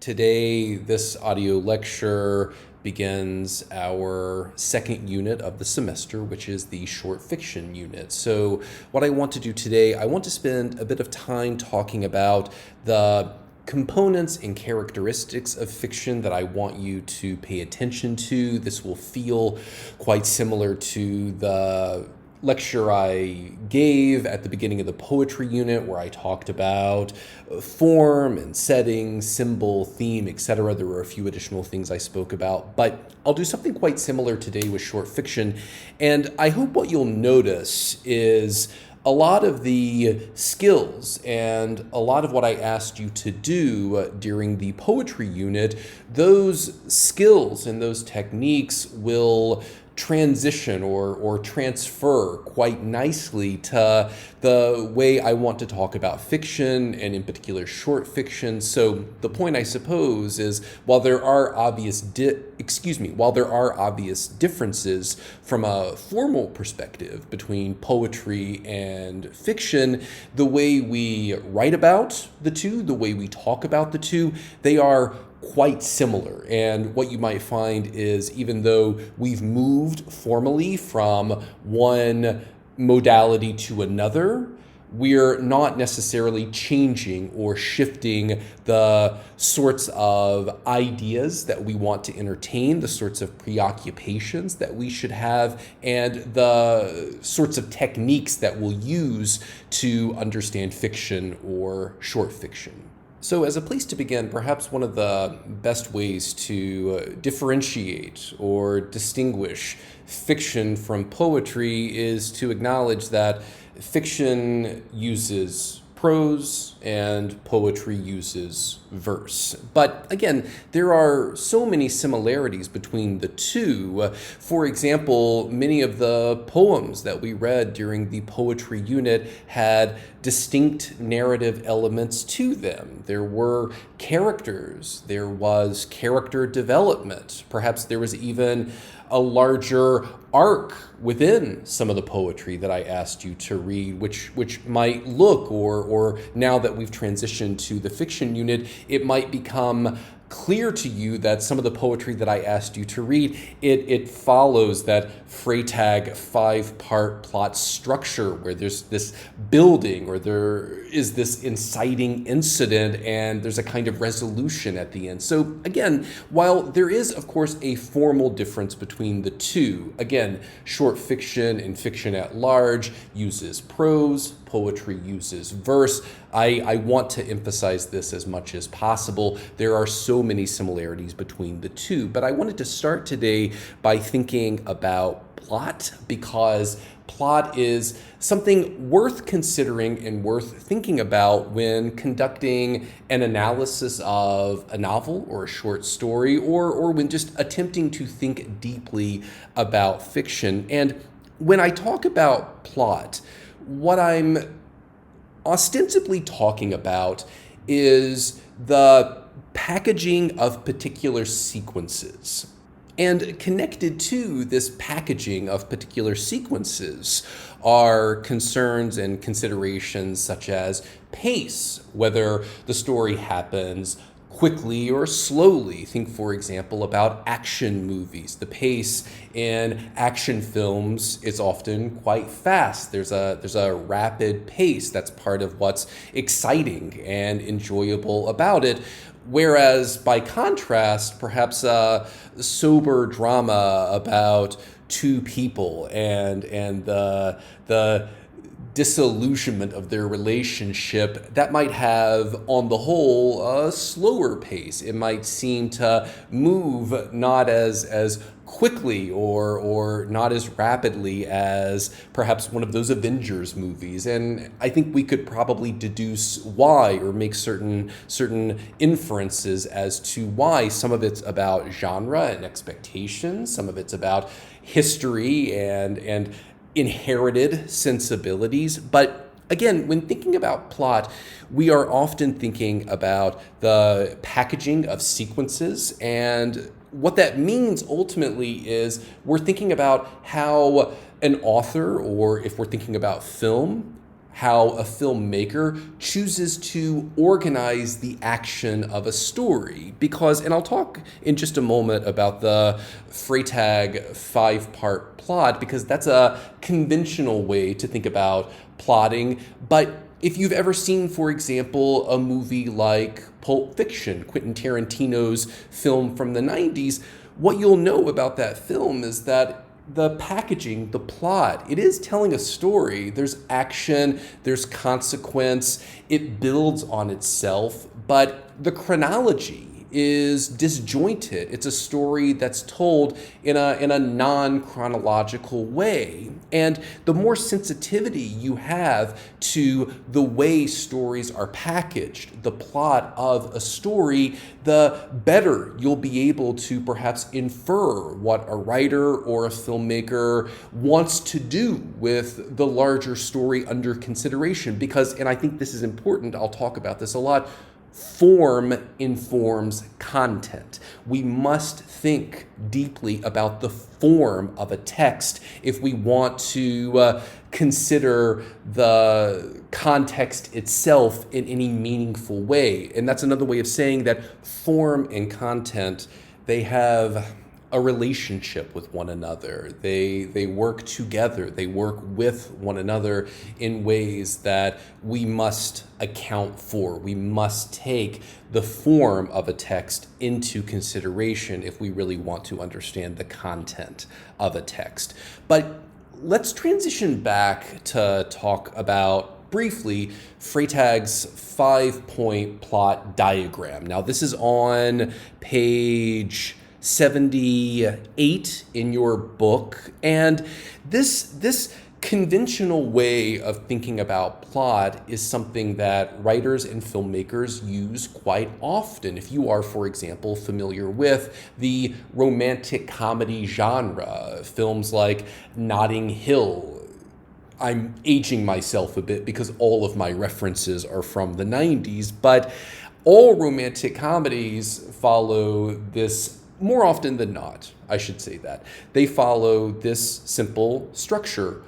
Today, this audio lecture begins our second unit of the semester, which is the short fiction unit. So what I want to do today, I want to spend a bit of time talking about the components and characteristics of fiction that I want you to pay attention to. This will feel quite similar to the lecture I gave at the beginning of the poetry unit, where I talked about form and setting, symbol, theme, etc. There were a few additional things I spoke about, but I'll do something quite similar today with short fiction. And I hope what you'll notice is a lot of the skills and a lot of what I asked you to do during the poetry unit, those skills and those techniques will transition or transfer quite nicely to the way I want to talk about fiction, and in particular short fiction. So the point, I suppose, is while there are obvious differences from a formal perspective between poetry and fiction, the way we write about the two, the way we talk about the two, they are quite similar. And what you might find is, even though we've moved formally from one modality to another, we're not necessarily changing or shifting the sorts of ideas that we want to entertain, the sorts of preoccupations that we should have, and the sorts of techniques that we'll use to understand fiction or short fiction. So as a place to begin, perhaps one of the best ways to differentiate or distinguish fiction from poetry is to acknowledge that fiction uses prose and poetry uses verse. But again, there are so many similarities between the two. For example, many of the poems that we read during the poetry unit had distinct narrative elements to them. There were characters, there was character development, perhaps there was even a larger arc within some of the poetry that I asked you to read, which might look, or now that we've transitioned to the fiction unit, it might become clear to you that some of the poetry that I asked you to read, it follows that Freytag 5-part plot structure, where there's this building, or there is this inciting incident, and there's a kind of resolution at the end. So again, while there is, of course, a formal difference between the two, again, short fiction and fiction at large uses prose, poetry uses verse. I want to emphasize this as much as possible. There are so many similarities between the two, but I wanted to start today by thinking about plot, because plot is something worth considering and worth thinking about when conducting an analysis of a novel or a short story, or when just attempting to think deeply about fiction. And when I talk about plot, what I'm ostensibly talking about is the packaging of particular sequences. And connected to this packaging of particular sequences are concerns and considerations such as pace, whether the story happens quickly or slowly. Think, for example, about action movies. The pace in action films is often quite fast. There's a rapid pace. That's part of what's exciting and enjoyable about it. Whereas, by contrast, perhaps a sober drama about two people and the disillusionment of their relationship, that might have, on the whole, a slower pace. It might seem to move not as quickly or not as rapidly as perhaps one of those Avengers movies. And I think we could probably deduce why, or make certain inferences as to why. Some of it's about genre and expectations, some of it's about history and inherited sensibilities. But again, when thinking about plot, we are often thinking about the packaging of sequences, and what that means ultimately is we're thinking about how an author, or if we're thinking about film, how a filmmaker chooses to organize the action of a story. Because, and I'll talk in just a moment about the Freytag 5-part plot, because that's a conventional way to think about plotting. But if you've ever seen, for example, a movie like Pulp Fiction, Quentin Tarantino's film from the 90s, what you'll know about that film is that the packaging, the plot, it is telling a story. There's action, there's consequence, it builds on itself, but the chronology is disjointed. It's a story that's told in a non-chronological way. And the more sensitivity you have to the way stories are packaged, the plot of a story, the better you'll be able to perhaps infer what a writer or a filmmaker wants to do with the larger story under consideration. Because, and I think this is important, I'll talk about this a lot, form informs content. We must think deeply about the form of a text if we want to consider the context itself in any meaningful way. And that's another way of saying that form and content, they have a relationship with one another. They work together. They work with one another in ways that we must account for. We must take the form of a text into consideration if we really want to understand the content of a text. But let's transition back to talk about briefly Freytag's 5-point plot diagram. Now, this is on page 78 in your book, and this conventional way of thinking about plot is something that writers and filmmakers use quite often. If you are, for example, familiar with the romantic comedy genre, films like Notting Hill. I'm aging myself a bit because all of my references are from the 90s, but all romantic comedies follow this. More often than not, I should say that. They follow this simple structure.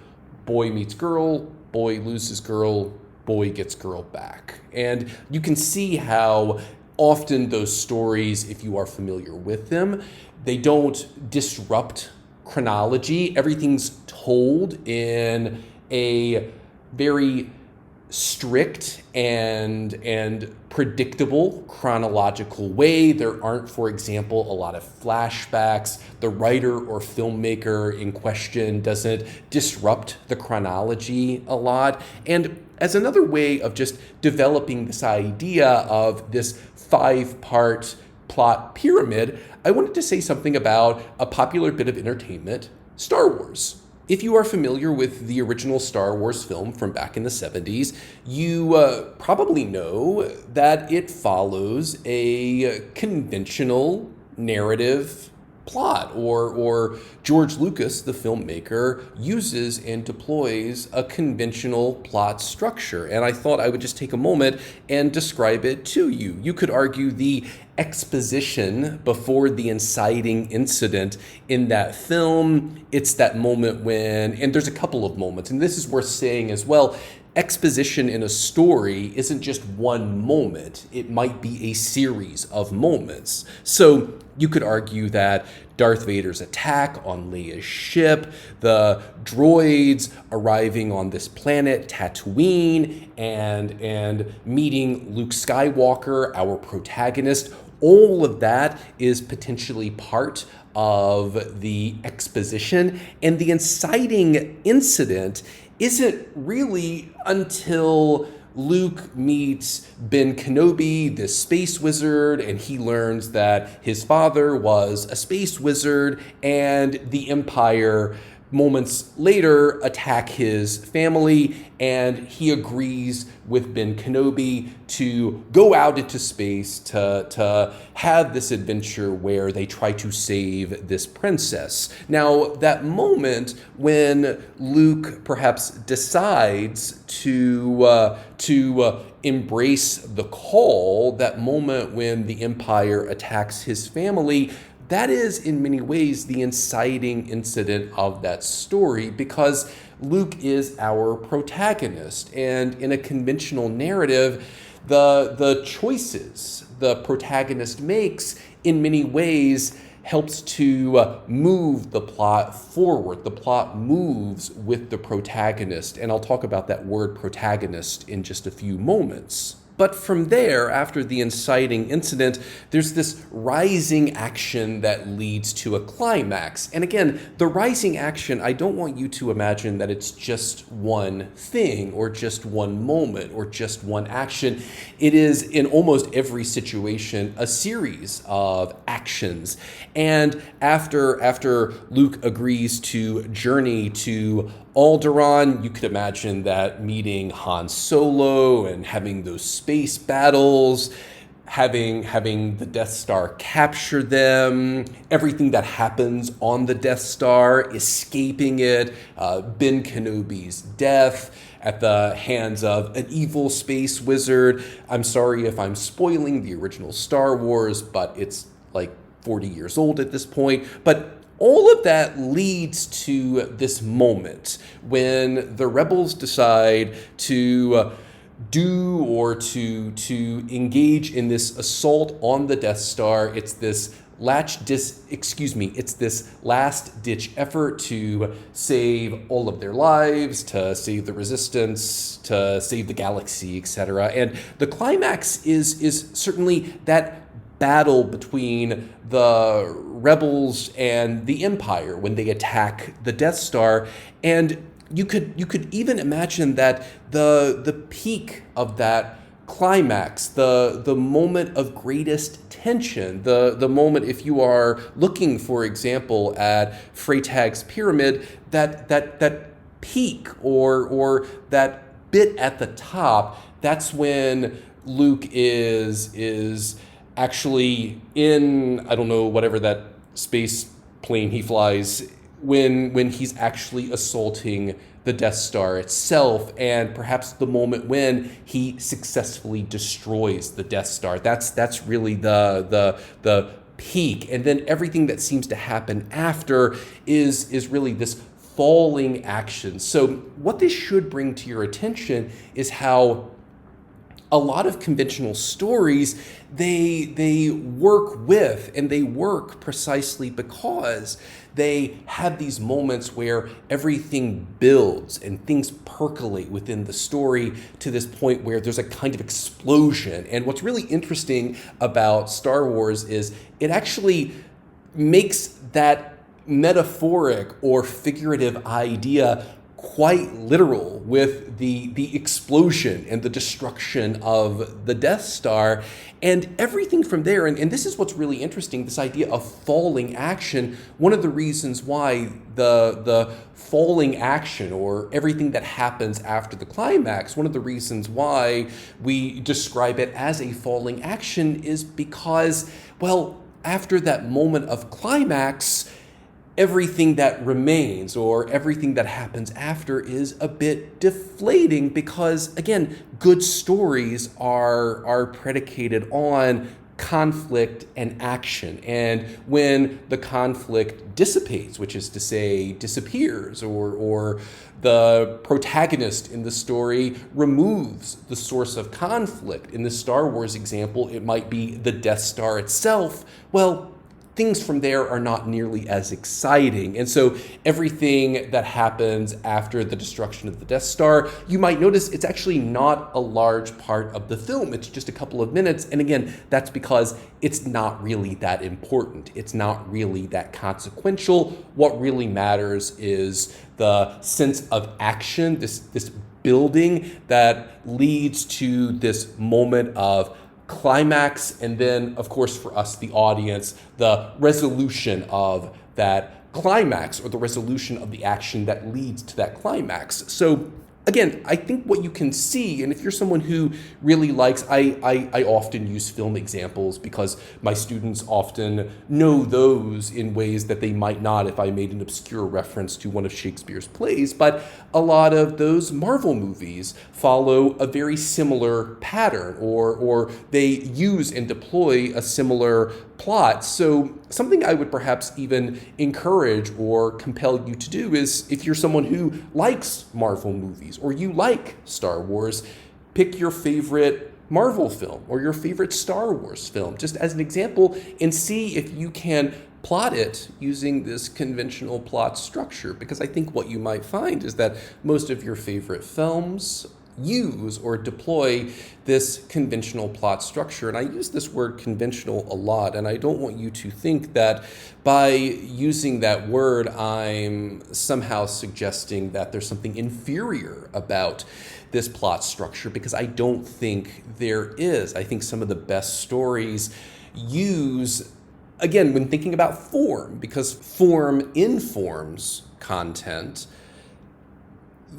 Boy meets girl, boy loses girl, boy gets girl back. And you can see how often those stories, if you are familiar with them, they don't disrupt chronology. Everything's told in a very strict and predictable chronological way. There aren't, for example, a lot of flashbacks. The writer or filmmaker in question doesn't disrupt the chronology a lot. And as another way of just developing this idea of this 5-part plot pyramid, I wanted to say something about a popular bit of entertainment, Star Wars. If you are familiar with the original Star Wars film from back in the 70s, you probably know that it follows a conventional narrative plot, or George Lucas, the filmmaker, uses and deploys a conventional plot structure. And I thought I would just take a moment and describe it to you. You could argue the exposition before the inciting incident in that film, it's that moment when, and there's a couple of moments, and this is worth saying as well, exposition in a story isn't just one moment. It might be a series of moments. So you could argue that Darth Vader's attack on Leia's ship, the droids arriving on this planet, Tatooine, and meeting Luke Skywalker, our protagonist, all of that is potentially part of the exposition. And the inciting incident isn't really until Luke meets Ben Kenobi, this space wizard, and he learns that his father was a space wizard, and the Empire moments later attack his family, and he agrees with Ben Kenobi to go out into space to have this adventure where they try to save this princess. Now, that moment when Luke perhaps decides to embrace the call, that moment when the Empire attacks his family, that is in many ways the inciting incident of that story, because Luke is our protagonist. And in a conventional narrative, the choices the protagonist makes in many ways helps to move the plot forward. The plot moves with the protagonist, and I'll talk about that word protagonist in just a few moments. But from there, after the inciting incident, there's this rising action that leads to a climax. And again, the rising action, I don't want you to imagine that it's just one thing or just one moment or just one action. It is, in almost every situation, a series of actions. And after Luke agrees to journey to Alderaan, you could imagine that meeting Han Solo and having those space battles, having the Death Star capture them, everything that happens on the Death Star, escaping it, Ben Kenobi's death at the hands of an evil space wizard. I'm sorry if I'm spoiling the original Star Wars, but it's like 40 years old at this point. But all of that leads to this moment when the rebels decide to do or to engage in this assault on the Death Star. It's this last-ditch effort to save all of their lives, to save the Resistance, to save the galaxy, etc. And the climax is certainly that battle between the rebels and the Empire when they attack the Death Star. And you could even imagine that the peak of that climax, the moment of greatest tension, the moment, if you are looking, for example, at Freytag's pyramid, that peak or that bit at the top, that's when Luke is actually in, I don't know, whatever that space plane he flies, when he's actually assaulting the Death Star itself, and perhaps the moment when he successfully destroys the Death Star. That's really the peak. And then everything that seems to happen after is really this falling action. So what this should bring to your attention is how a lot of conventional stories, they work with and they work precisely because they have these moments where everything builds and things percolate within the story to this point where there's a kind of explosion. And what's really interesting about Star Wars is it actually makes that metaphoric or figurative idea quite literal with the explosion and the destruction of the Death Star and everything from there. And this is what's really interesting, this idea of falling action. One of the reasons why the falling action or everything that happens after the climax, one of the reasons why we describe it as a falling action is because, well, after that moment of climax, everything that remains or everything that happens after is a bit deflating because, again, good stories are predicated on conflict and action. And when the conflict dissipates, which is to say disappears, or the protagonist in the story removes the source of conflict, in the Star Wars example, it might be the Death Star itself, well, things from there are not nearly as exciting. And so everything that happens after the destruction of the Death Star, you might notice it's actually not a large part of the film. It's just a couple of minutes. And again, that's because it's not really that important. It's not really that consequential. What really matters is the sense of action, this building that leads to this moment of climax, and then, of course, for us, the audience, the resolution of that climax or the resolution of the action that leads to that climax. So again, I think what you can see, and if you're someone who really likes, I often use film examples because my students often know those in ways that they might not if I made an obscure reference to one of Shakespeare's plays. But a lot of those Marvel movies follow a very similar pattern, or they use and deploy a similar plot. So something I would perhaps even encourage or compel you to do is, if you're someone who likes Marvel movies or you like Star Wars, pick your favorite Marvel film or your favorite Star Wars film, just as an example, and see if you can plot it using this conventional plot structure. Because I think what you might find is that most of your favorite films use or deploy this conventional plot structure. And I use this word conventional a lot, and I don't want you to think that by using that word I'm somehow suggesting that there's something inferior about this plot structure, because I don't think there is. I think some of the best stories use, again, when thinking about form, because form informs content,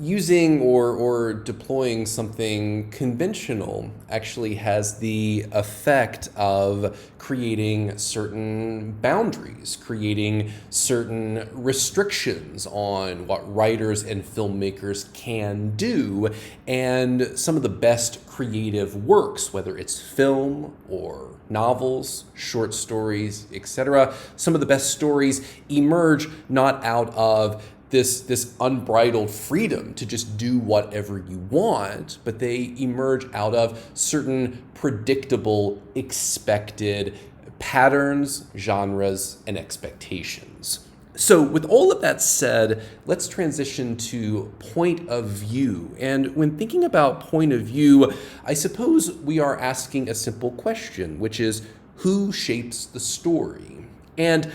using or deploying something conventional actually has the effect of creating certain boundaries, creating certain restrictions on what writers and filmmakers can do. And some of the best creative works, whether it's film or novels, short stories, etc., some of the best stories emerge not out of this unbridled freedom to just do whatever you want, but they emerge out of certain predictable, expected patterns, genres, and expectations. So with all of that said, let's transition to point of view. And when thinking about point of view, I suppose we are asking a simple question, which is, who shapes the story? And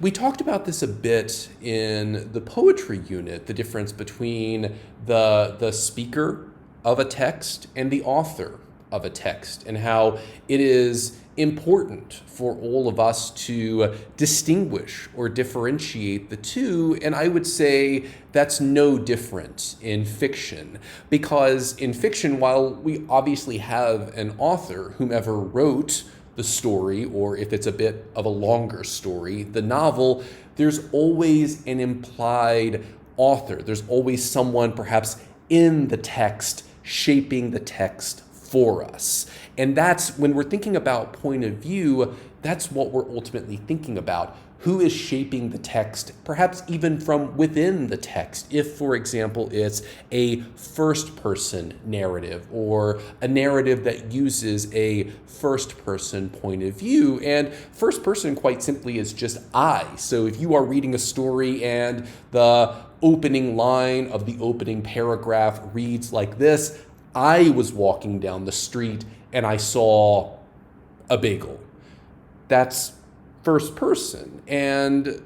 we talked about this a bit in the poetry unit, the difference between the speaker of a text and the author of a text, and how it is important for all of us to distinguish or differentiate the two. And I would say that's no different in fiction, because in fiction, while we obviously have an author, whomever wrote the story, or if it's a bit of a longer story, the novel, there's always an implied author. There's always someone perhaps in the text shaping the text for us. And that's when we're thinking about point of view, that's what we're ultimately thinking about. Who is shaping the text, perhaps even from within the text? If, for example, it's a first-person narrative or a narrative that uses a first-person point of view. And first person, quite simply, is just I. So if you are reading a story and the opening line of the opening paragraph reads like this: I was walking down the street and I saw a bagel. That's first person. And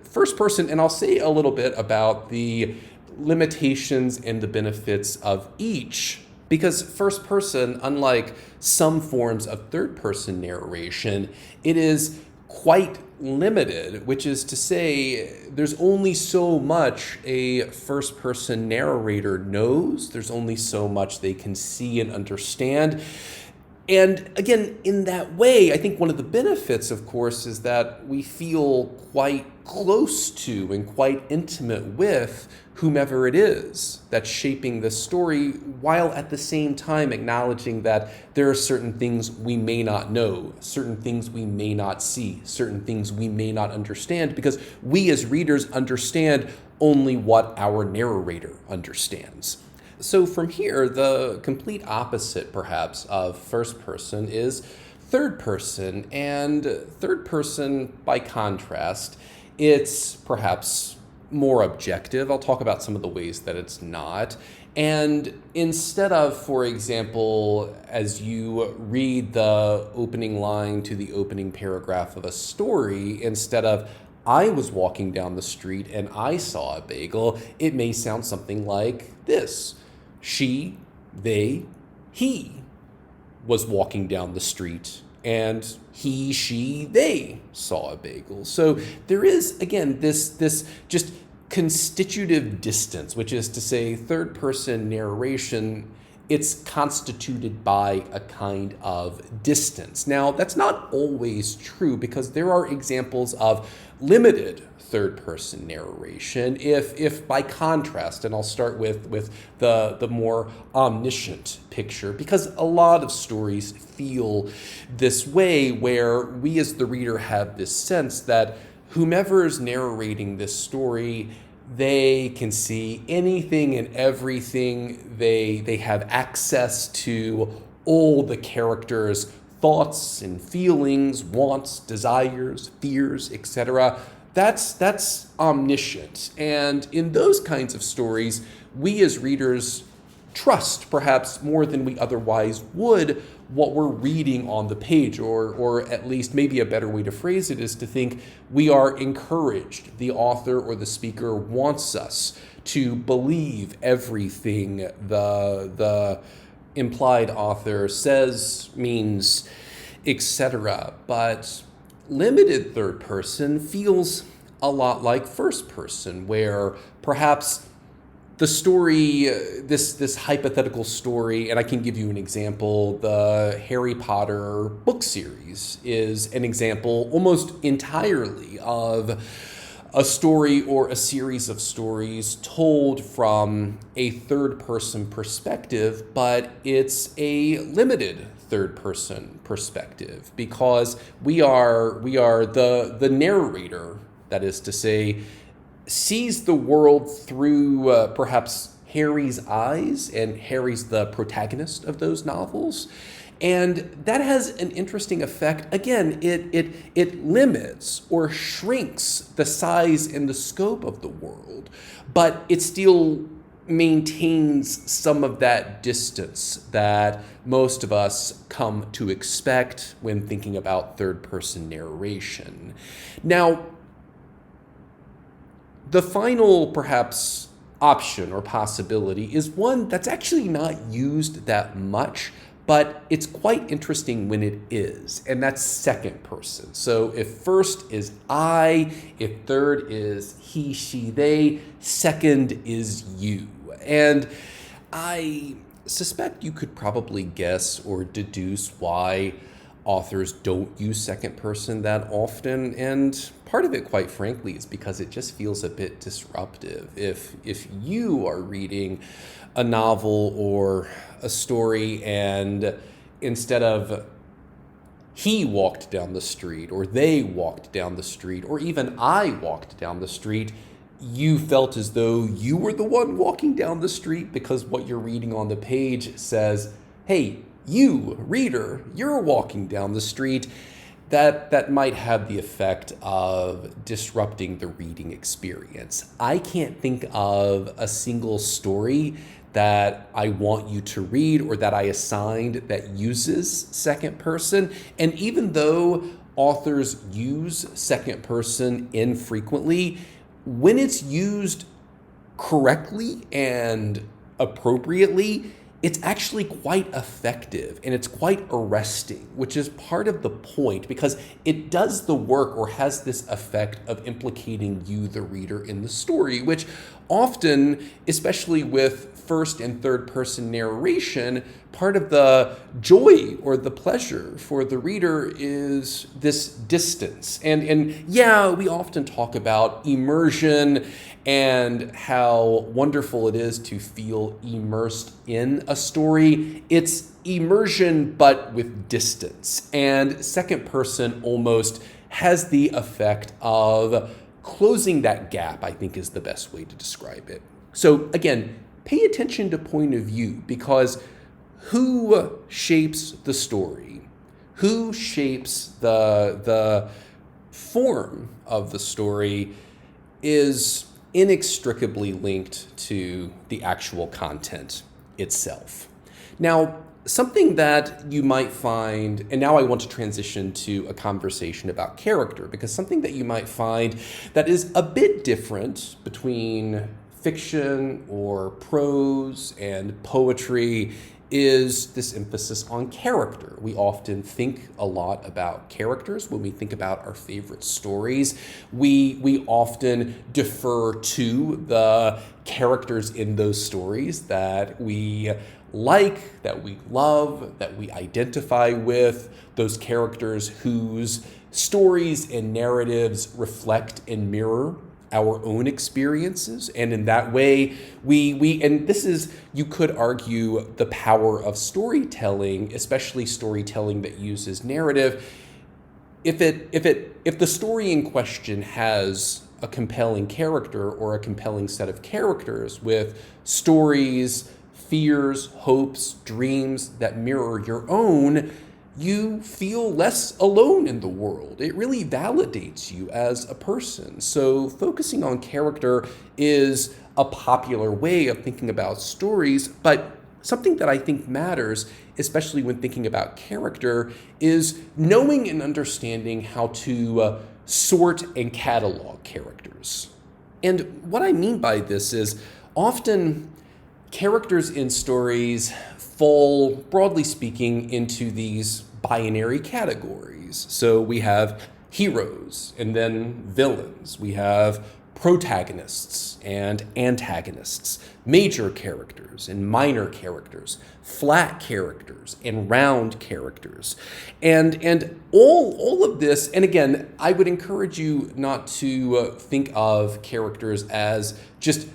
I'll say a little bit about the limitations and the benefits of each, because first person, unlike some forms of third person narration, it is quite limited, which is to say there's only so much a first person narrator knows, there's only so much they can see and understand. And again, in that way, I think one of the benefits, of course, is that we feel quite close to and quite intimate with whomever it is that's shaping the story, while at the same time acknowledging that there are certain things we may not know, certain things we may not see, certain things we may not understand, because we as readers understand only what our narrator understands. So from here, the complete opposite, perhaps, of first person is third person. And third person, by contrast, it's perhaps more objective. I'll talk about some of the ways that it's not. And instead of, for example, as you read the opening line to the opening paragraph of a story, instead of I was walking down the street and I saw a bagel, it may sound something like this: she, they, he was walking down the street and he, she, they saw a bagel. So there is, again, this just constitutive distance, which is to say third-person narration, it's constituted by a kind of distance. Now, that's not always true because there are examples of limited third-person narration. If by contrast, and I'll start with the more omniscient picture, because a lot of stories feel this way where we as the reader have this sense that whomever's narrating this story, they can see anything and everything. They have access to all the characters' thoughts and feelings, wants, desires, fears, etc. That's omniscient. And in those kinds of stories, we as readers trust, perhaps more than we otherwise would, what we're reading on the page, or at least maybe a better way to phrase it is to think we are encouraged. The author or the speaker wants us to believe everything the implied author says, means, etc. But limited third person feels a lot like first person, where perhaps the story, this hypothetical story, and I can give you an example, the Harry Potter book series is an example almost entirely of a story or a series of stories told from a third-person perspective, but it's a limited third-person perspective because we are the narrator, that is to say, sees the world through perhaps Harry's eyes, and Harry's the protagonist of those novels. And that has an interesting effect. Again, it limits or shrinks the size and the scope of the world, but it still maintains some of that distance that most of us come to expect when thinking about third-person narration. Now, the final, perhaps, option or possibility is one that's actually not used that much, but it's quite interesting when it is, and that's second person. So if first is I, if third is he, she, they, second is you. And I suspect you could probably guess or deduce why authors don't use second person that often, and part of it, quite frankly, is because it just feels a bit disruptive. If you are reading a novel or a story and instead of he walked down the street or they walked down the street or even I walked down the street, you felt as though you were the one walking down the street because what you're reading on the page says, hey, you, reader, you're walking down the street, that might have the effect of disrupting the reading experience. I can't think of a single story that I want you to read or that I assigned that uses second person. And even though authors use second person infrequently, when it's used correctly and appropriately, it's actually quite effective and it's quite arresting, which is part of the point because it does the work or has this effect of implicating you, the reader, in the story, which often, especially with first and third person narration, part of the joy or the pleasure for the reader is this distance. And yeah, we often talk about immersion and how wonderful it is to feel immersed in a story. It's immersion, but with distance. And second person almost has the effect of closing that gap, I think is the best way to describe it. So again, pay attention to point of view, because who shapes the story? Who shapes the form of the story is inextricably linked to the actual content itself. Now, something that you might find, and now I want to transition to a conversation about character, because something that you might find that is a bit different between fiction or prose and poetry is this emphasis on character. We often think a lot about characters when we think about our favorite stories. We often defer to the characters in those stories that we like, that we love, that we identify with, those characters whose stories and narratives reflect and mirror our own experiences. And in that way, we and this is, you could argue, the power of storytelling, especially storytelling that uses narrative. If the story in question has a compelling character or a compelling set of characters with stories, fears, hopes, dreams that mirror your own, you feel less alone in the world. It really validates you as a person. So focusing on character is a popular way of thinking about stories, but something that I think matters, especially when thinking about character, is knowing and understanding how to sort and catalog characters. And what I mean by this is often characters in stories fall, broadly speaking, into these binary categories. So we have heroes and then villains. We have protagonists and antagonists, major characters and minor characters, flat characters and round characters. And all of this, and again, I would encourage you not to think of characters as just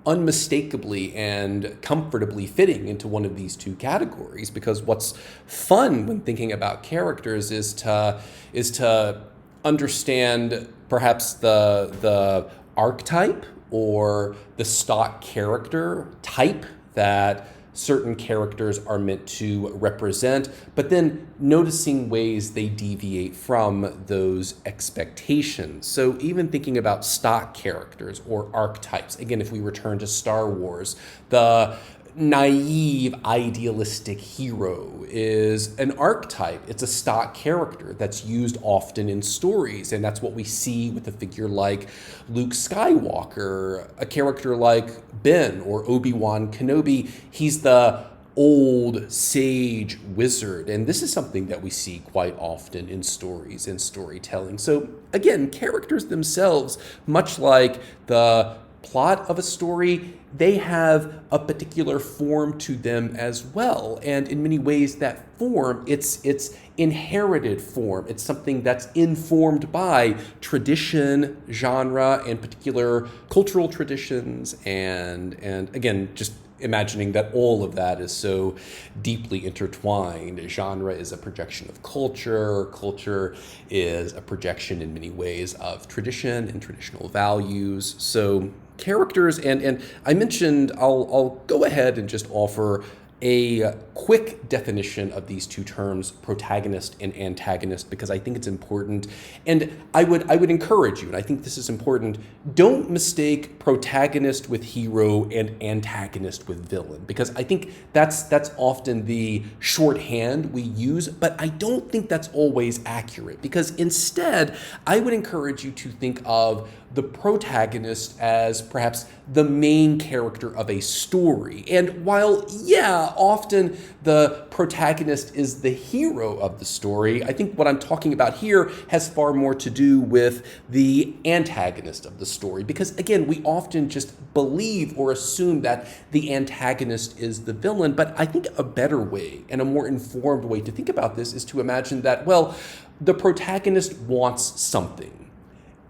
unmistakably and comfortably fitting into one of these two categories, because what's fun when thinking about characters is to understand perhaps the archetype or the stock character type that certain characters are meant to represent, but then noticing ways they deviate from those expectations. So even thinking about stock characters or archetypes, again, if we return to Star Wars, the naive, idealistic hero is an archetype. It's a stock character that's used often in stories, and that's what we see with a figure like Luke Skywalker, a character like Ben or Obi-Wan Kenobi. He's the old sage wizard, and this is something that we see quite often in stories and storytelling. So again, characters themselves, much like the plot of a story, they have a particular form to them as well. And in many ways, that form, it's inherited form. It's something that's informed by tradition, genre, and particular cultural traditions. And again, just imagining that all of that is so deeply intertwined. Genre is a projection of culture. Culture is a projection in many ways of tradition and traditional values. So characters, and I mentioned, I'll go ahead and just offer a quick definition of these two terms, protagonist and antagonist, because I think it's important. And I would encourage you, and I think this is important, don't mistake protagonist with hero and antagonist with villain, because I think that's often the shorthand we use, but I don't think that's always accurate, because instead I would encourage you to think of the protagonist as perhaps the main character of a story. And while, yeah, often the protagonist is the hero of the story, I think what I'm talking about here has far more to do with the antagonist of the story. Because again, we often just believe or assume that the antagonist is the villain. But I think a better way and a more informed way to think about this is to imagine that, well, the protagonist wants something,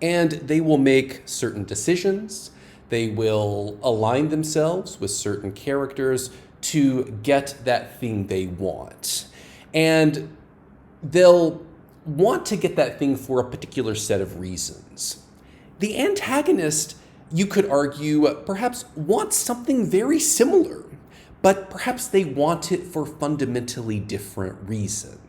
and they will make certain decisions. They will align themselves with certain characters to get that thing they want. And they'll want to get that thing for a particular set of reasons. The antagonist, you could argue, perhaps wants something very similar, but perhaps they want it for fundamentally different reasons.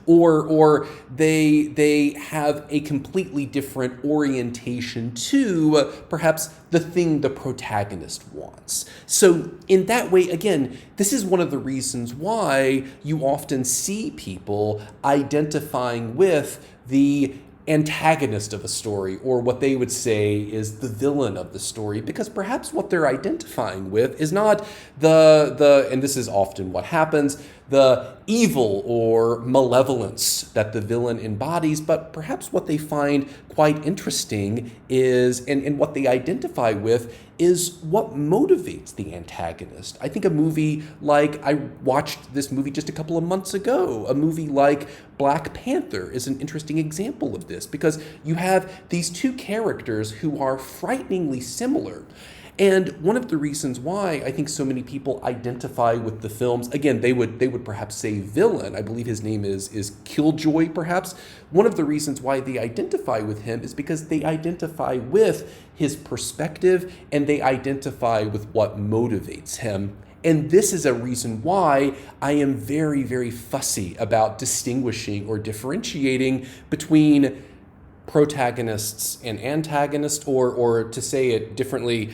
Or they have a completely different orientation to perhaps the thing the protagonist wants. So in that way, again, this is one of the reasons why you often see people identifying with the antagonist of a story, or what they would say is the villain of the story, because perhaps what they're identifying with is not and this is often what happens, the evil or malevolence that the villain embodies, but perhaps what they find quite interesting is, and what they identify with, is what motivates the antagonist. I think a movie like, I watched this movie just a couple of months ago, a movie like Black Panther is an interesting example of this, because you have these two characters who are frighteningly similar. And one of the reasons why I think so many people identify with the films, again, they would perhaps say villain. I believe his name is Killjoy, perhaps. One of the reasons why they identify with him is because they identify with his perspective, and they identify with what motivates him. And this is a reason why I am very, very fussy about distinguishing or differentiating between protagonists and antagonists, or to say it differently,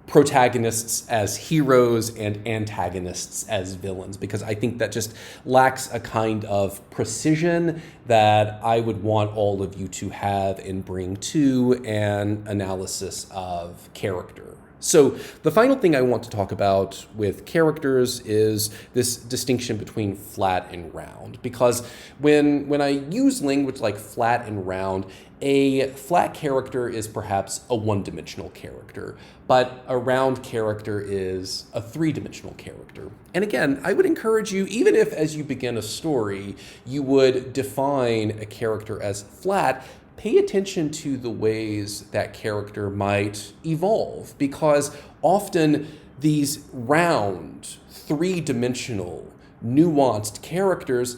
protagonists as heroes and antagonists as villains, because I think that just lacks a kind of precision that I would want all of you to have and bring to an analysis of character. So the final thing I want to talk about with characters is this distinction between flat and round, because when I use language like flat and round, a flat character is perhaps a one-dimensional character, but a round character is a three-dimensional character. And again, I would encourage you, even if as you begin a story, you would define a character as flat, pay attention to the ways that character might evolve, because often these round, three-dimensional, nuanced characters,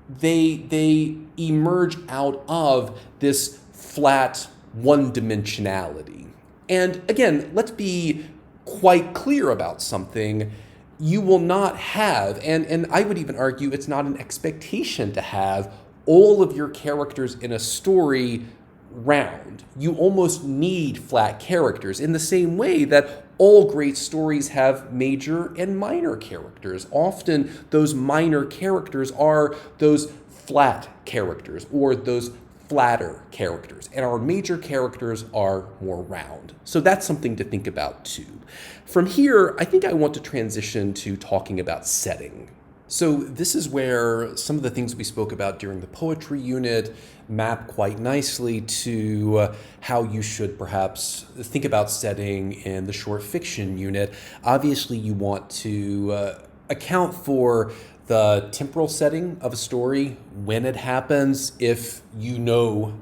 they emerge out of this flat one-dimensionality. And again, let's be quite clear about something. You will not have, and I would even argue it's not an expectation to have, all of your characters in a story round. You almost need flat characters, in the same way that all great stories have major and minor characters. Often those minor characters are those flat characters, or those flatter characters, and our major characters are more round. So that's something to think about too. From here, I think I want to transition to talking about setting. So this is where some of the things we spoke about during the poetry unit map quite nicely to how you should perhaps think about setting in the short fiction unit. Obviously, you want to account for the temporal setting of a story, when it happens, if you know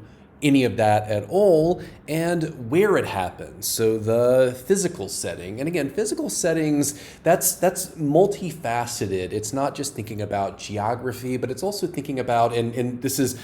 any of that at all, and where it happens. So the physical setting. And again, physical settings, that's multifaceted. It's not just thinking about geography, but it's also thinking about, and this is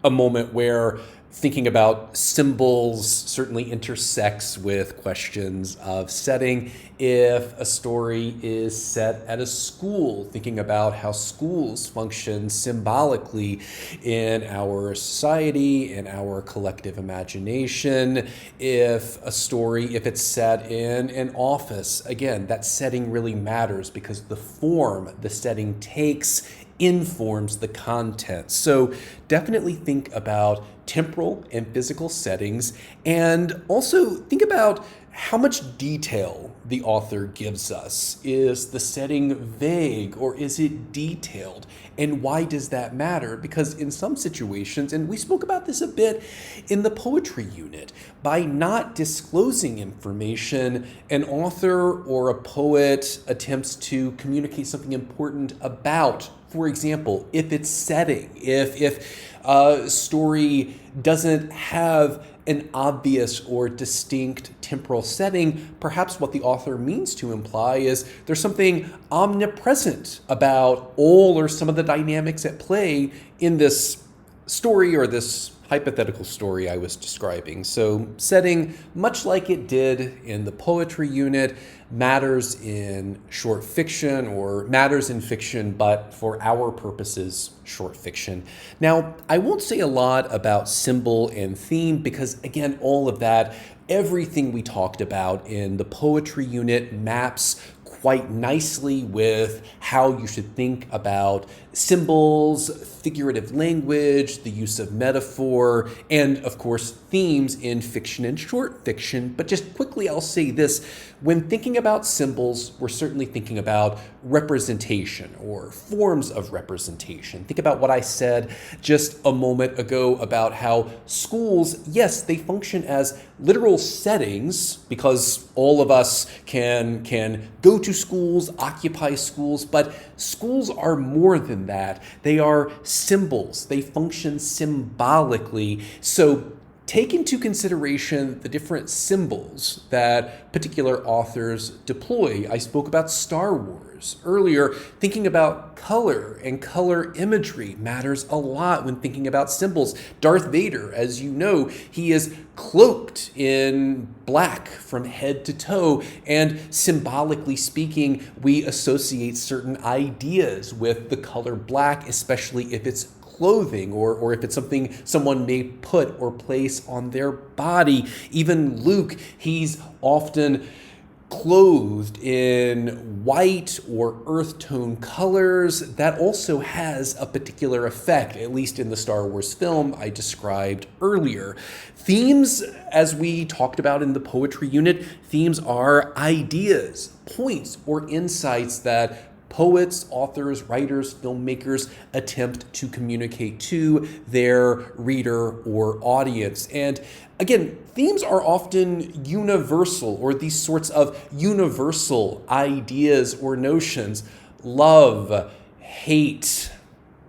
a moment where thinking about symbols certainly intersects with questions of setting. If a story is set at a school, thinking about how schools function symbolically in our society, in our collective imagination. If a story, if it's set in an office, again, that setting really matters, because the form the setting takes informs the content. So definitely think about temporal and physical settings, and also think about how much detail the author gives us. Is the setting vague, or is it detailed? And why does that matter? Because in some situations, and we spoke about this a bit in the poetry unit, by not disclosing information, an author or a poet attempts to communicate something important about, for example, if it's setting, if a story doesn't have an obvious or distinct temporal setting, perhaps what the author means to imply is there's something omnipresent about all or some of the dynamics at play in this story, or this hypothetical story I was describing. So setting, much like it did in the poetry unit, matters in short fiction, or matters in fiction, but for our purposes, short fiction. Now, I won't say a lot about symbol and theme, because again, all of that, everything we talked about in the poetry unit maps quite nicely with how you should think about symbols, figurative language, the use of metaphor, and of course, themes in fiction and short fiction. But just quickly, I'll say this. When thinking about symbols, we're certainly thinking about representation or forms of representation. Think about what I said just a moment ago about how schools, yes, they function as literal settings because all of us can go to schools, occupy schools, but schools are more than that. They are symbols. They function symbolically. So take into consideration the different symbols that particular authors deploy. I spoke about Star Wars earlier. Thinking about color and color imagery matters a lot when thinking about symbols. Darth Vader, as you know, he is cloaked in black from head to toe, and symbolically speaking, we associate certain ideas with the color black, especially if it's clothing or if it's something someone may put or place on their body. Even Luke, he's often clothed in white or earth tone colors. That also has a particular effect, at least in the Star Wars film I described earlier. Themes, as we talked about in the poetry unit, themes are ideas, points, or insights that poets, authors, writers, filmmakers attempt to communicate to their reader or audience. And again, themes are often universal, or these sorts of universal ideas or notions. Love, hate,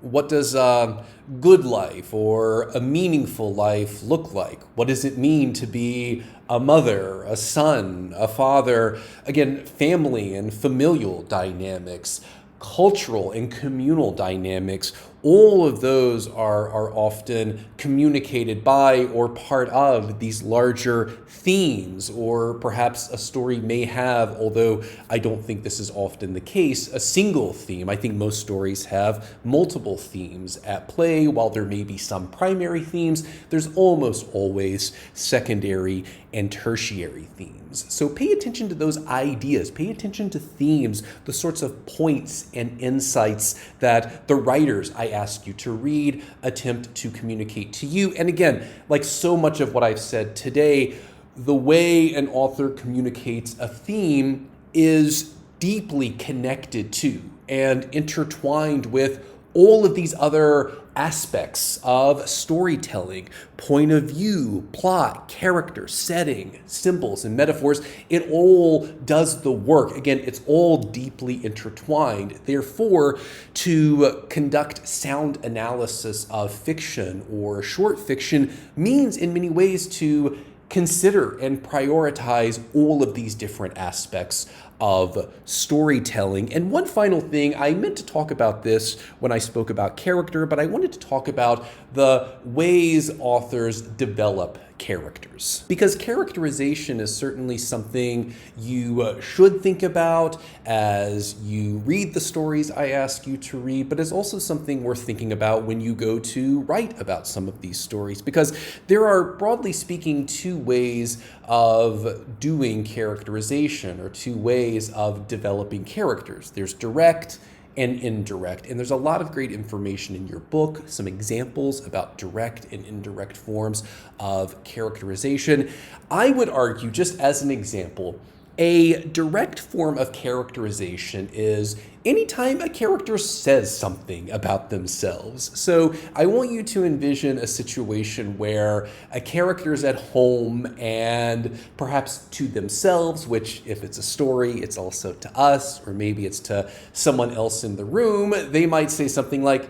what does a good life or a meaningful life look like? What does it mean to be a mother, a son, a father? Again, family and familial dynamics, cultural and communal dynamics, all of those are often communicated by or part of these larger themes, or perhaps a story may have, although I don't think this is often the case, a single theme. I think most stories have multiple themes at play. While there may be some primary themes, there's almost always secondary and tertiary themes. So pay attention to those ideas, pay attention to themes, the sorts of points and insights that the writers I ask you to read attempt to communicate to you. And again, like so much of what I've said today, the way an author communicates a theme is deeply connected to and intertwined with all of these other aspects of storytelling: point of view, plot, character, setting, symbols, and metaphors. It all does the work. Again, it's all deeply intertwined. Therefore, to conduct sound analysis of fiction or short fiction means in many ways to consider and prioritize all of these different aspects of storytelling. And one final thing, I meant to talk about this when I spoke about character, but I wanted to talk about the ways authors develop characters. Because characterization is certainly something you should think about as you read the stories I ask you to read, but it's also something worth thinking about when you go to write about some of these stories, because there are, broadly speaking, two ways of doing characterization, or two ways of developing characters. There's direct and indirect. And there's a lot of great information in your book, some examples about direct and indirect forms of characterization. I would argue, just as an example, a direct form of characterization is anytime a character says something about themselves. So I want you to envision a situation where a character is at home and perhaps to themselves, which if it's a story, it's also to us, or maybe it's to someone else in the room. They might say something like,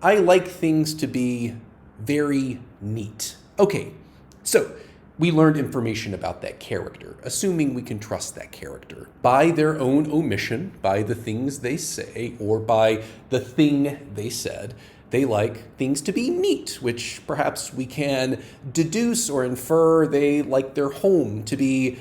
I like things to be very neat. Okay, so we learned information about that character, assuming we can trust that character. By their own omission, by the things they say, or by the thing they said, they like things to be neat, which perhaps we can deduce or infer they like their home to be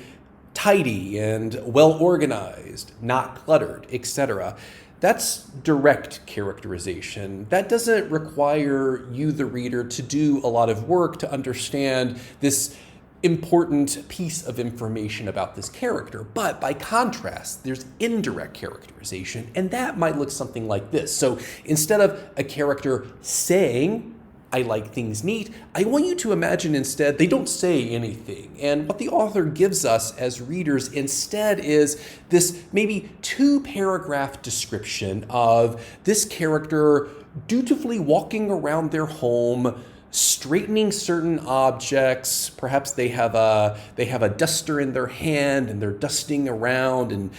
tidy and well organized, not cluttered, etc. That's direct characterization. That doesn't require you, the reader, to do a lot of work to understand this important piece of information about this character. But by contrast, there's indirect characterization, and that might look something like this. So instead of a character saying, I like things neat, I want you to imagine instead they don't say anything. And what the author gives us as readers instead is this maybe 2-paragraph description of this character dutifully walking around their home, straightening certain objects. Perhaps they have a duster in their hand and they're dusting around and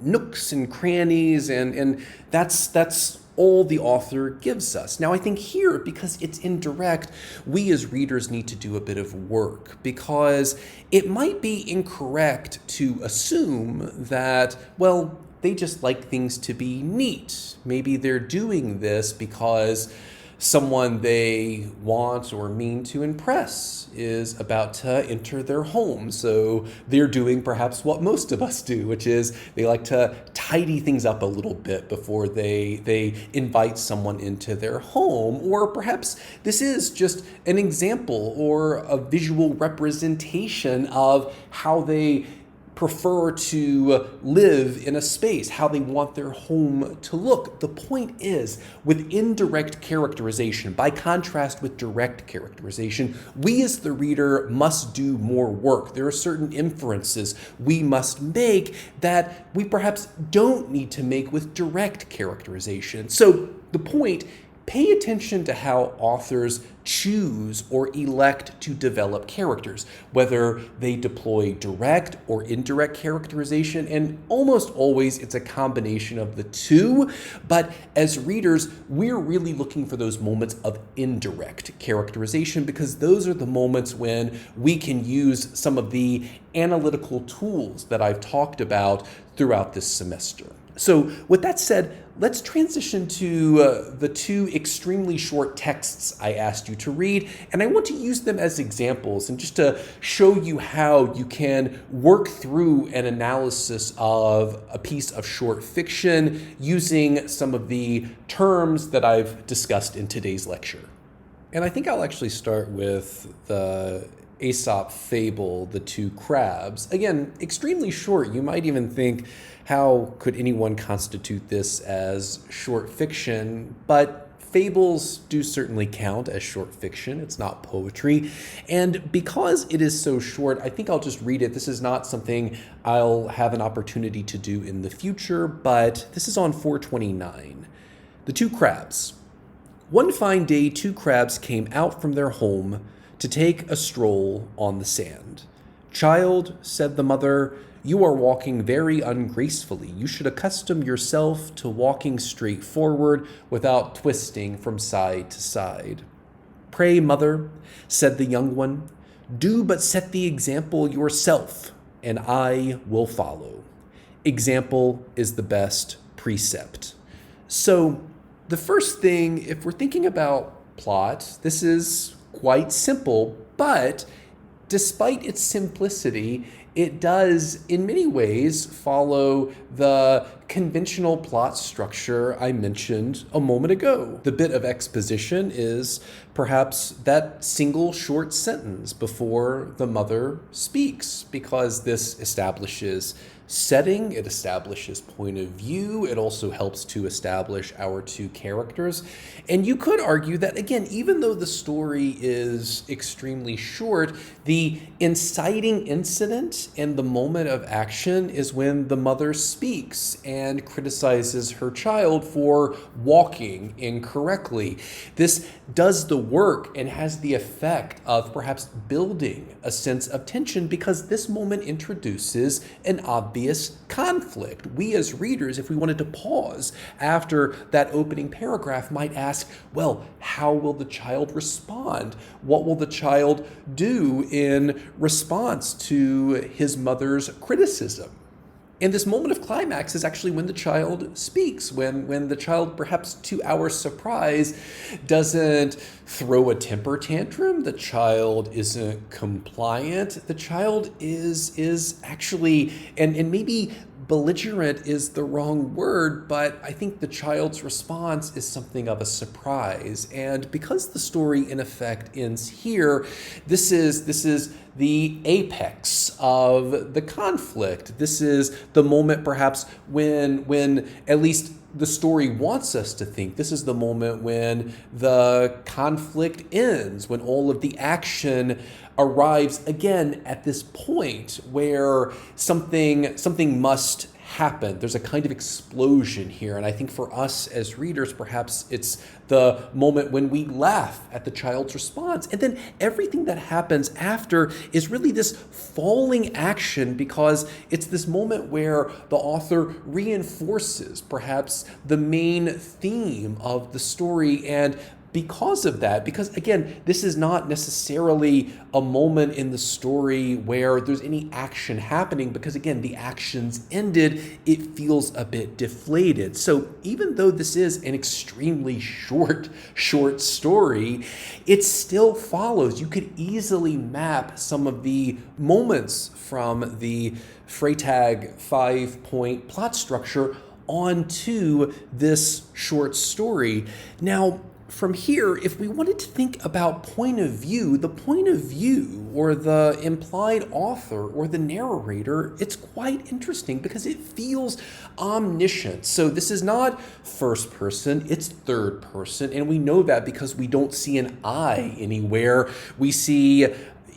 nooks and crannies, and that's all the author gives us. Now, I think here, because it's indirect, we as readers need to do a bit of work, because it might be incorrect to assume that, well, they just like things to be neat. Maybe they're doing this because someone they want or mean to impress is about to enter their home. So they're doing perhaps what most of us do, which is they like to tidy things up a little bit before they invite someone into their home. Or perhaps this is just an example or a visual representation of how they prefer to live in a space, how they want their home to look. The point is, with indirect characterization, by contrast with direct characterization, we as the reader must do more work. There are certain inferences we must make that we perhaps don't need to make with direct characterization. So the point, pay attention to how authors choose or elect to develop characters, whether they deploy direct or indirect characterization, and almost always it's a combination of the two. But as readers, we're really looking for those moments of indirect characterization, because those are the moments when we can use some of the analytical tools that I've talked about throughout this semester. So with that said, let's transition to the 2 extremely short texts I asked you to read, and I want to use them as examples and just to show you how you can work through an analysis of a piece of short fiction using some of the terms that I've discussed in today's lecture. And I think I'll actually start with the Aesop fable, The Two Crabs. Again, extremely short. You might even think, how could anyone constitute this as short fiction? But fables do certainly count as short fiction. It's not poetry. And because it is so short, I think I'll just read it. This is not something I'll have an opportunity to do in the future, but this is on 429. The Two Crabs. One fine day, 2 crabs came out from their home to take a stroll on the sand. Child, said the mother, you are walking very ungracefully. You should accustom yourself to walking straight forward without twisting from side to side. Pray, mother, said the young one, do but set the example yourself, and I will follow. Example is the best precept. So the first thing, if we're thinking about plot, this is quite simple, but despite its simplicity, it does, in many ways, follow the conventional plot structure I mentioned a moment ago. The bit of exposition is perhaps that single short sentence before the mother speaks, because this establishes setting, it establishes point of view, it also helps to establish our 2 characters. And you could argue that, again, even though the story is extremely short, the inciting incident and the moment of action is when the mother speaks and criticizes her child for walking incorrectly. This does the work and has the effect of perhaps building a sense of tension, because this moment introduces an obvious conflict. We as readers, if we wanted to pause after that opening paragraph, might ask, well, how will the child respond? What will the child do in response to his mother's criticism? And this moment of climax is actually when the child speaks, when the child, perhaps to our surprise, doesn't throw a temper tantrum, the child isn't compliant, the child is actually, and maybe belligerent is the wrong word, but I think the child's response is something of a surprise. And because the story in effect ends here, this is the apex of the conflict. This is the moment perhaps when at least the story wants us to think this is the moment when the conflict ends, when all of the action arrives again at this point where something must happen. There's a kind of explosion here. And I think for us as readers, perhaps it's the moment when we laugh at the child's response. And then everything that happens after is really this falling action, because it's this moment where the author reinforces perhaps the main theme of the story. And because of that, because again, this is not necessarily a moment in the story where there's any action happening, because again, the action's ended, it feels a bit deflated. So even though this is an extremely short story, it still follows. You could easily map some of the moments from the Freytag 5-point plot structure onto this short story. Now, from here, if we wanted to think about point of view, the point of view or the implied author or the narrator, it's quite interesting because it feels omniscient. So this is not first person, it's third person. And we know that because we don't see an I anywhere. We see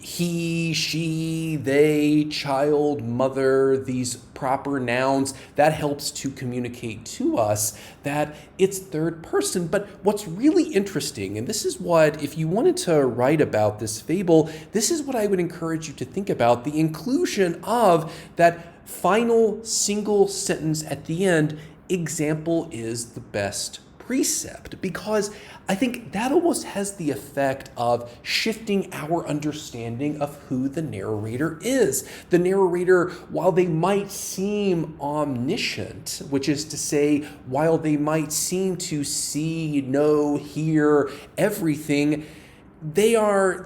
he, she, they, child, mother, these proper nouns. That helps to communicate to us that it's third person. But what's really interesting, and this is what, if you wanted to write about this fable, this is what I would encourage you to think about, the inclusion of that final single sentence at the end, example is the best precept, because I think that almost has the effect of shifting our understanding of who the narrator is. The narrator, while they might seem omniscient, which is to say, while they might seem to see, know, hear everything, they are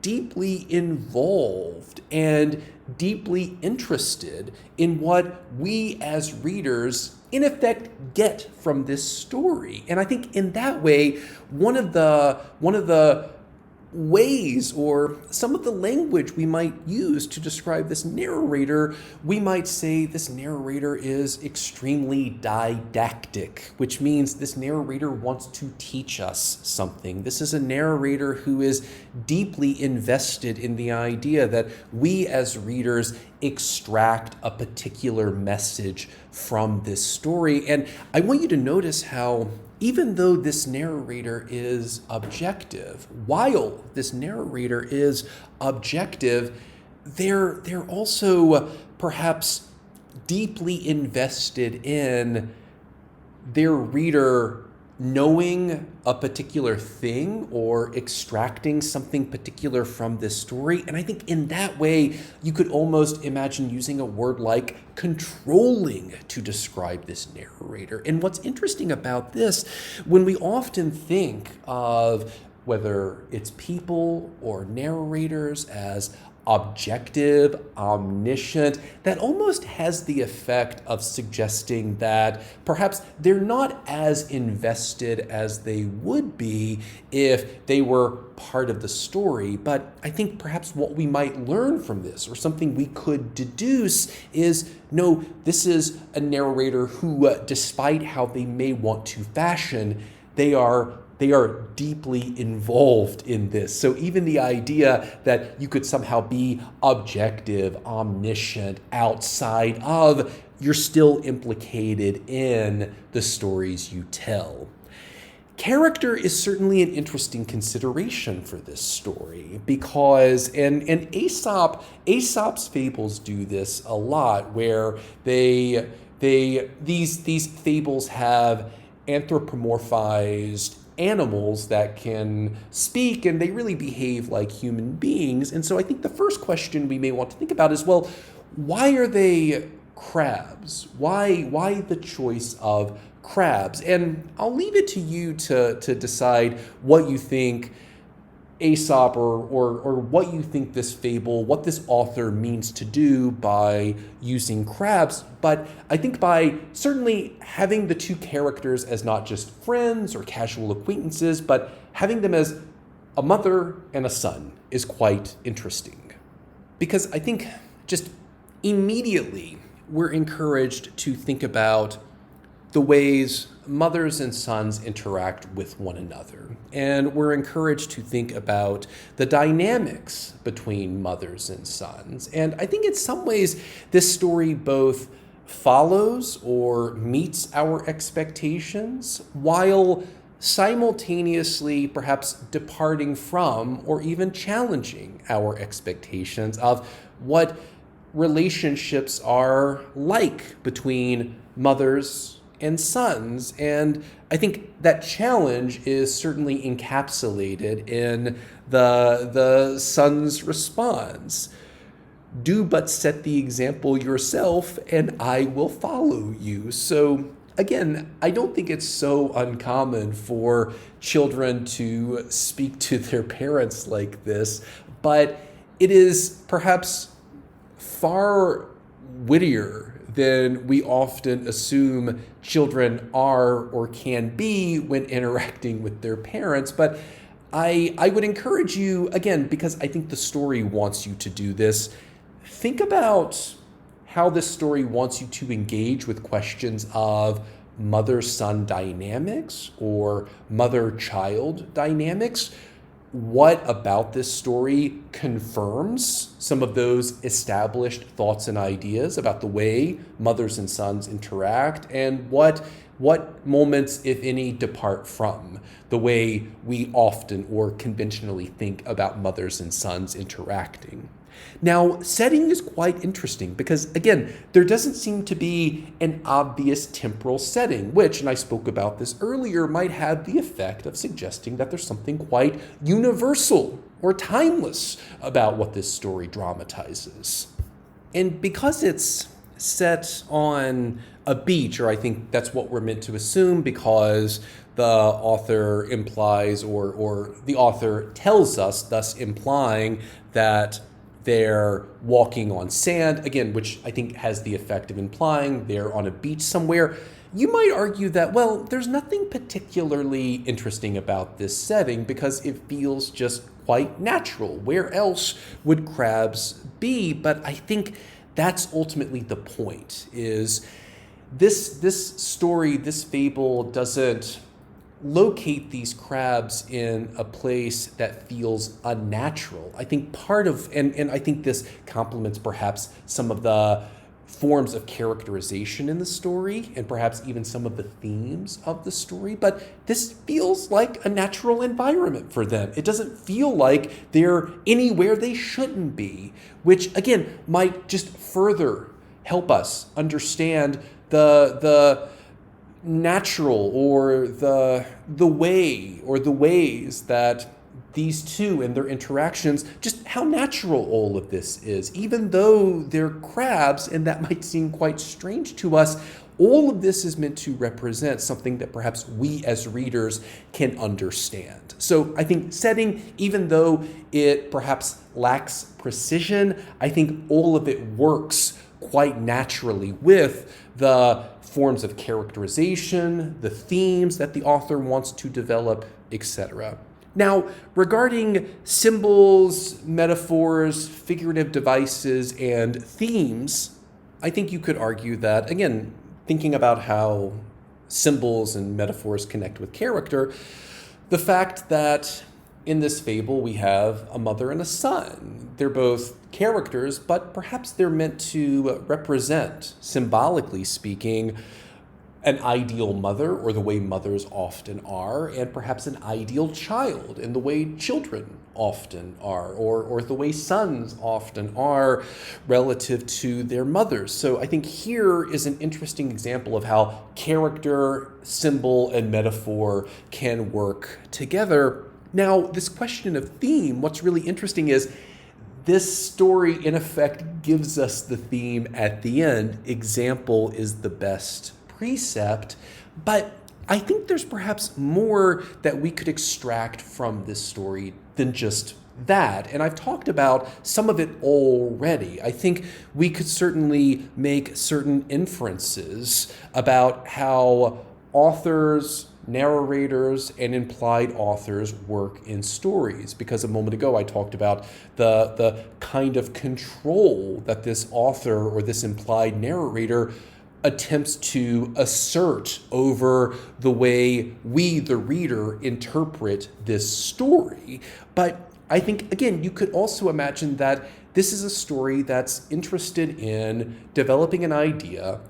deeply involved and deeply interested in what we as readers in effect get from this story. And I think in that way, one of the ways or some of the language we might use to describe this narrator, we might say this narrator is extremely didactic, which means this narrator wants to teach us something. This is a narrator who is deeply invested in the idea that we as readers extract a particular message from this story. And I want you to notice how even though this narrator is objective, while this narrator is objective, they're also perhaps deeply invested in their reader knowing a particular thing or extracting something particular from this story. And I think in that way, you could almost imagine using a word like controlling to describe this narrator. And what's interesting about this, when we often think of whether it's people or narrators as objective, omniscient, that almost has the effect of suggesting that perhaps they're not as invested as they would be if they were part of the story. But I think perhaps what we might learn from this, or something we could deduce, is no, this is a narrator who, despite how they may want to fashion, they are deeply involved in this. So even the idea that you could somehow be objective, omniscient, outside of, you're still implicated in the stories you tell. Character is certainly an interesting consideration for this story because, and Aesop's fables do this a lot, where these fables have anthropomorphized animals that can speak, and they really behave like human beings. And so I think the first question we may want to think about is, well, why are they crabs? Why the choice of crabs? And I'll leave it to you to decide what you think Aesop or what you think this fable, what this author means to do by using crabs, but I think by certainly having the two characters as not just friends or casual acquaintances, but having them as a mother and a son is quite interesting. Because I think just immediately we're encouraged to think about the ways mothers and sons interact with one another. And we're encouraged to think about the dynamics between mothers and sons. And I think in some ways, this story both follows or meets our expectations while simultaneously perhaps departing from or even challenging our expectations of what relationships are like between mothers and sons. And I think that challenge is certainly encapsulated in the son's response. Do but set the example yourself, and I will follow you. So again, I don't think it's so uncommon for children to speak to their parents like this, but it is perhaps far wittier than we often assume children are or can be when interacting with their parents. But I would encourage you, again, because I think the story wants you to do this, think about how this story wants you to engage with questions of mother-son dynamics or mother-child dynamics. What about this story confirms some of those established thoughts and ideas about the way mothers and sons interact, and what moments, if any, depart from the way we often or conventionally think about mothers and sons interacting? Now, setting is quite interesting because, again, there doesn't seem to be an obvious temporal setting, which, and I spoke about this earlier, might have the effect of suggesting that there's something quite universal or timeless about what this story dramatizes. And because it's set on a beach, or I think that's what we're meant to assume, because the author implies or the author tells us, thus implying that they're walking on sand, again, which I think has the effect of implying they're on a beach somewhere. You might argue that, well, there's nothing particularly interesting about this setting because it feels just quite natural. Where else would crabs be? But I think that's ultimately the point, is this story, this fable doesn't locate these crabs in a place that feels unnatural. I think part of, and I think this complements perhaps some of the forms of characterization in the story and perhaps even some of the themes of the story, but this feels like a natural environment for them. It doesn't feel like they're anywhere they shouldn't be, which again might just further help us understand the natural or the way or the ways that these two and their interactions, just how natural all of this is. Even though they're crabs, and that might seem quite strange to us, all of this is meant to represent something that perhaps we as readers can understand. So I think setting, even though it perhaps lacks precision, I think all of it works quite naturally with the forms of characterization, the themes that the author wants to develop, etc. Now, regarding symbols, metaphors, figurative devices, and themes, I think you could argue that, again, thinking about how symbols and metaphors connect with character, the fact that in this fable we have a mother and a son. They're both characters, but perhaps they're meant to represent, symbolically speaking, an ideal mother, or the way mothers often are, and perhaps an ideal child in the way children often are, or the way sons often are relative to their mothers. So I think here is an interesting example of how character, symbol, and metaphor can work together. Now, this question of theme, what's really interesting is this story, in effect, gives us the theme at the end. Example is the best precept. But I think there's perhaps more that we could extract from this story than just that. And I've talked about some of it already. I think we could certainly make certain inferences about how authors, narrators, and implied authors work in stories. Because a moment ago I talked about the kind of control that this author or this implied narrator attempts to assert over the way we, the reader, interpret this story. But I think, again, you could also imagine that this is a story that's interested in developing an idea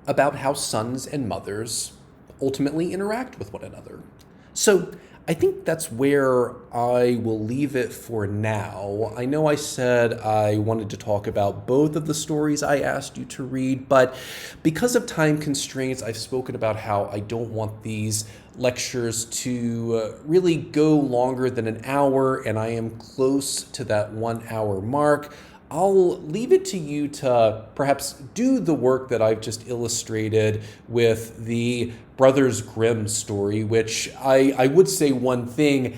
about how sons and mothers ultimately interact with one another. So I think that's where I will leave it for now. I know I said I wanted to talk about both of the stories I asked you to read, but because of time constraints, I've spoken about how I don't want these lectures to really go longer than an hour, and I am close to that 1 hour mark. I'll leave it to you to perhaps do the work that I've just illustrated with the Brothers Grimm story, which I would say one thing.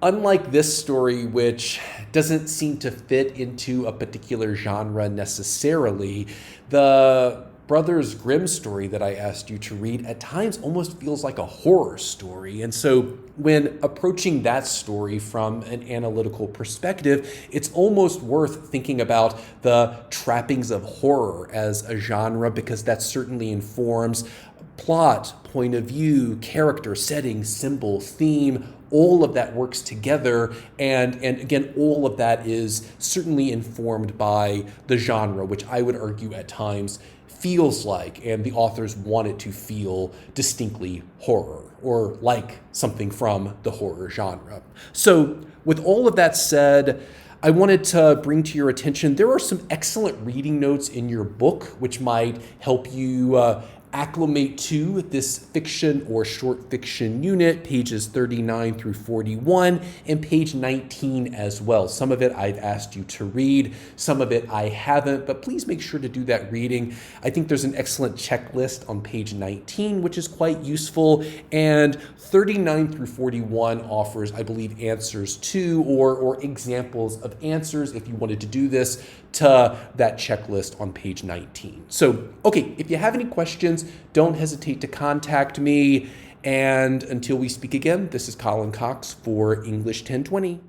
Unlike this story, which doesn't seem to fit into a particular genre necessarily, the Brothers Grimm story that I asked you to read at times almost feels like a horror story. And so when approaching that story from an analytical perspective, it's almost worth thinking about the trappings of horror as a genre, because that certainly informs plot, point of view, character, setting, symbol, theme. All of that works together, and again, all of that is certainly informed by the genre, which I would argue at times feels like, and the authors want it to feel, distinctly horror, or like something from the horror genre. So with all of that said, I wanted to bring to your attention, there are some excellent reading notes in your book which might help you acclimate to this fiction or short fiction unit, pages 39 through 41, and page 19 as well. Some of it I've asked you to read, some of it I haven't, but please make sure to do that reading. I think there's an excellent checklist on page 19, which is quite useful, and 39 through 41 offers, I believe, answers to, or examples of answers, if you wanted to do this, to that checklist on page 19. So, okay, if you have any questions, don't hesitate to contact me. And until we speak again, this is Colin Cox for English 1020.